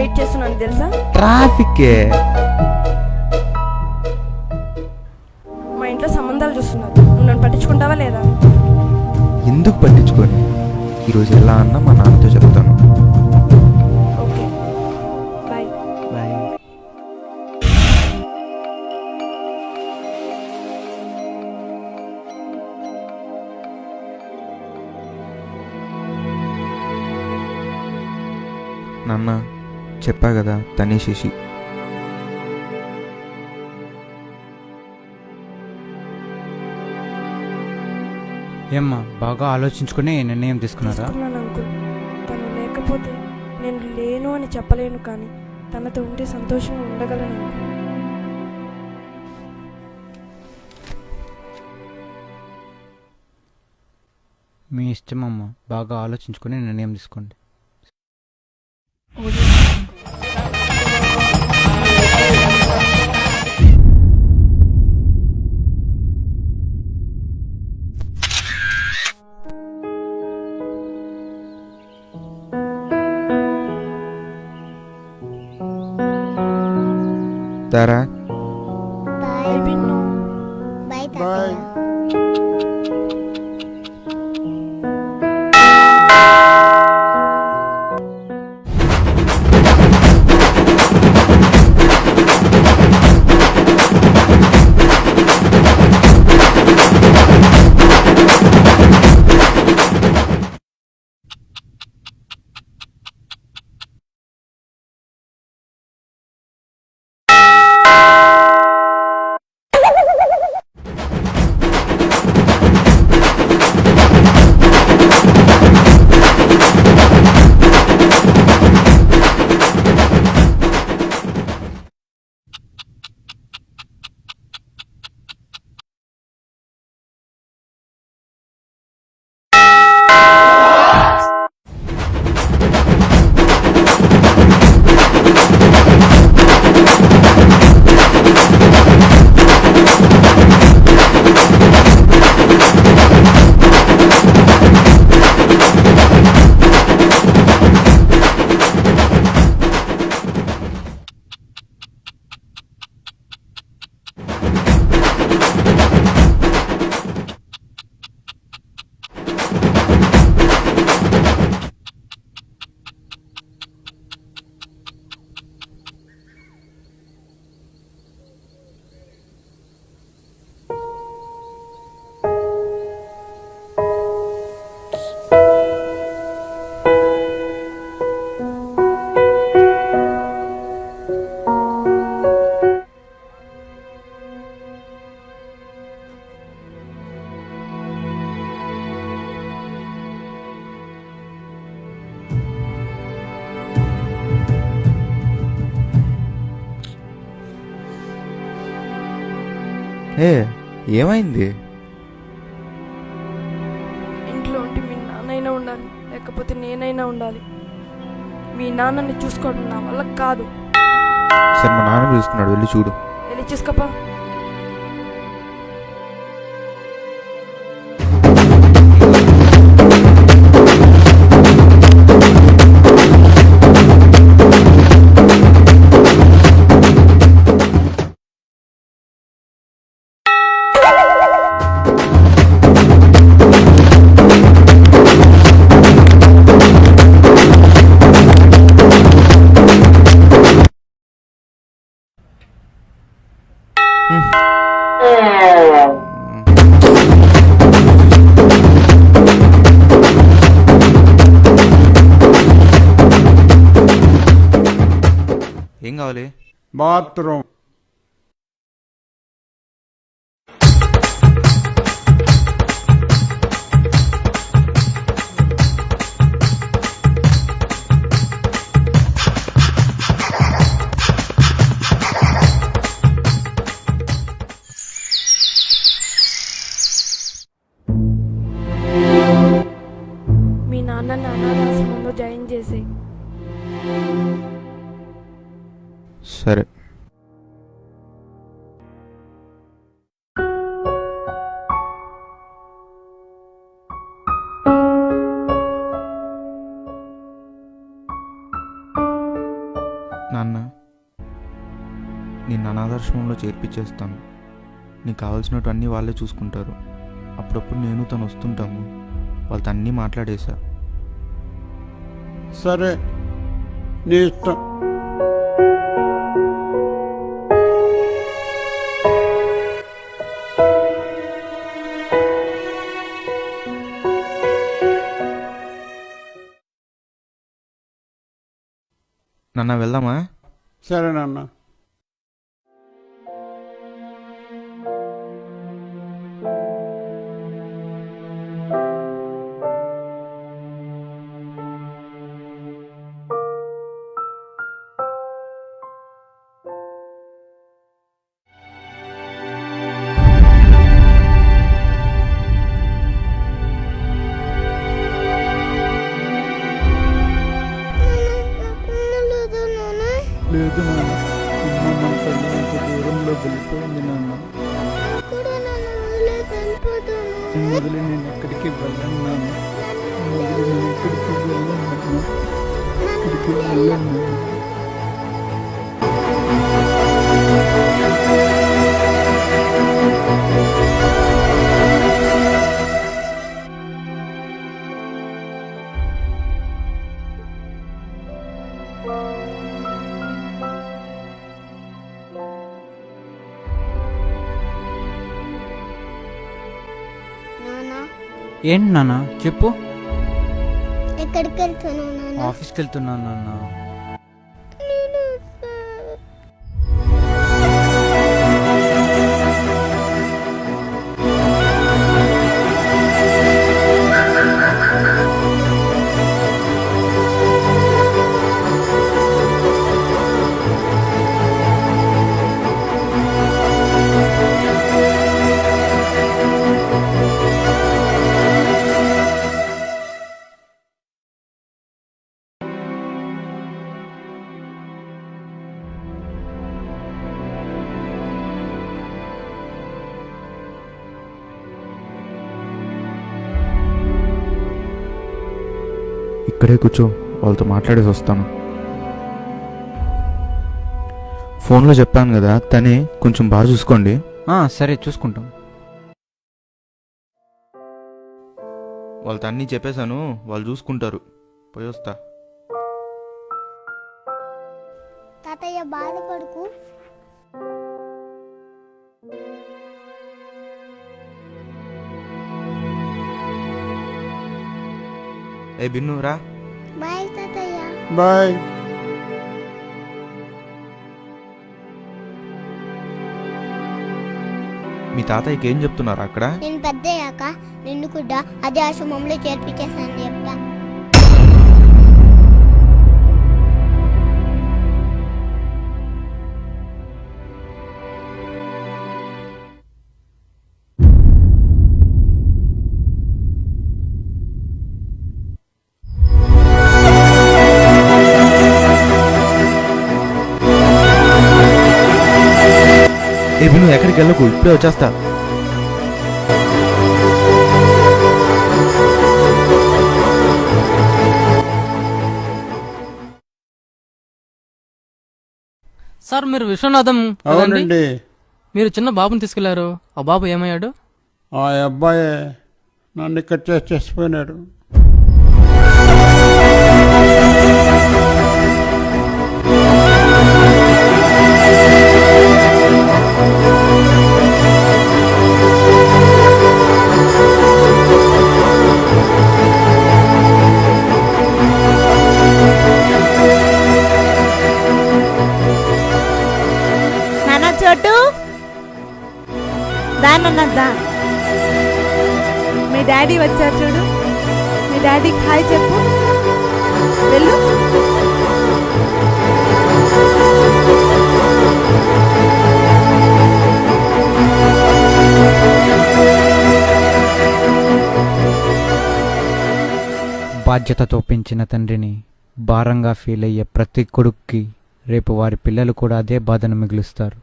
Wait చేస్తున్నాను తెలుసా? ట్రాఫిక్కే. మా ఇంట్లో సంబంధాలు చూస్తున్నారు, నువ్వు నన్ను పట్టించుకుంటావా లేదా? ఎందుకు పట్టించుకొని ఈరోజు ఎలా అన్నా మా నాన్నతో చెప్తాను. Okay, bye. బాయ్. నాన్న చెప్పా కదా తనే శశి. ఏమ్మా బాగా ఆలోచించుకుని నిర్ణయం తీసుకున్నారా? తీసుకున్నాను అంకుల్. తను లేకపోతే నేను లేను అని చెప్పలేను, కానీ తనతో ఉంటే సంతోషంగా ఉండగలను. మీ ఇష్టం అమ్మా, బాగా ఆలోచించుకుని నిర్ణయం తీసుకోండి. తారా బాయ్ బిన్ను. బాయ్ తాతయ్య. ఏమైంది? ఇంట్లో ఉంటే మీ నాన్నైనా ఉండాలి, లేకపోతే నేనైనా ఉండాలి. మీ నాన్నని చూసుకోవడం నా వల్ల కాదు. సరే మా నాన్న పిలుస్తున్నాడు, వెళ్ళి చూడు. వెళ్ళి చూసుకోపా. ఏం కావాలి? బాత్రూమ్. మీ నాన్నని అనాథాశ్రమంలో జాయిన్ చేసి. సరే. నేను అనాథాశ్రమంలో చేర్పించేస్తాను. నీకు కావాల్సినవన్నీ వాళ్ళే చూసుకుంటారు. అప్పుడప్పుడు నేను తను వస్తుంటాము. వాళ్ళతో అన్నీ మాట్లాడేశా. సరే, నీ ఇష్టం. నాన్న వెళ్దామా? సరే నాన్న. లేదు నాన్న, అమ్మ మన తల్లి ఇంత దూరంలో వెళ్ళిపోయింది నాన్న. నిన్ను వదిలి నేను ఎక్కడికి వెళ్ళను నాన్న. నిన్ను వదిలి నేను ఎక్కడికి వెళ్ళను నాన్న. ఎక్కడికి వెళ్ళను నాన్న. ఏంటి నాన్న చెప్పు. ఎక్కడికి వెళ్తున్నావు నాన్న? ఆఫీస్కి వెళ్తున్నాను నాన్న. ఇక్కడే కూర్చో, వాళ్ళతో మాట్లాడేసి వస్తాను. ఫోన్లో చెప్పాను కదా, తనే కొంచెం బాగా చూసుకోండి. సరే చూసుకుంటాం. వాళ్ళతో అన్నీ చెప్పేశాను, వాళ్ళు చూసుకుంటారు. పోయి వస్తా. తాతయ్య బాధపడుకు. ఏ బిన్ను రా. బాయ్ తాతయ్య. బాయ్. మీ తాతయ్యకి ఏం చెప్తున్నారు అక్కడ? నేను పెద్దయ్యాక నిన్ను కూడా అదే ఆశ్రమంలో చేర్పించేస్తాను చెప్తా. ఏ బిన్ను ఎక్కడికి వెళ్ళకు, ఇప్పుడే వచ్చేస్తా. సార్ మీరు విశ్వనాథం కదండి? అవునండి. మీరు చిన్న బాబుని తీసుకెళ్లారు, ఆ బాబు ఏమయ్యాడు? ఆ అబ్బాయి నన్ను ఇక్కడ చేసిపోయినాడు. చోటు దానన్నదా, మీ డాడీ వచ్చారు చూడు. మీ డాడీకి హాయ్ చెప్పు. వెళ్ళు. బాధ్యతతో పెంచిన తండ్రిని భారంగా ఫీల్ అయ్యే ప్రతి కొడుక్కి రేపు వారి పిల్లలు కూడా అదే బాధను మిగులుస్తారు.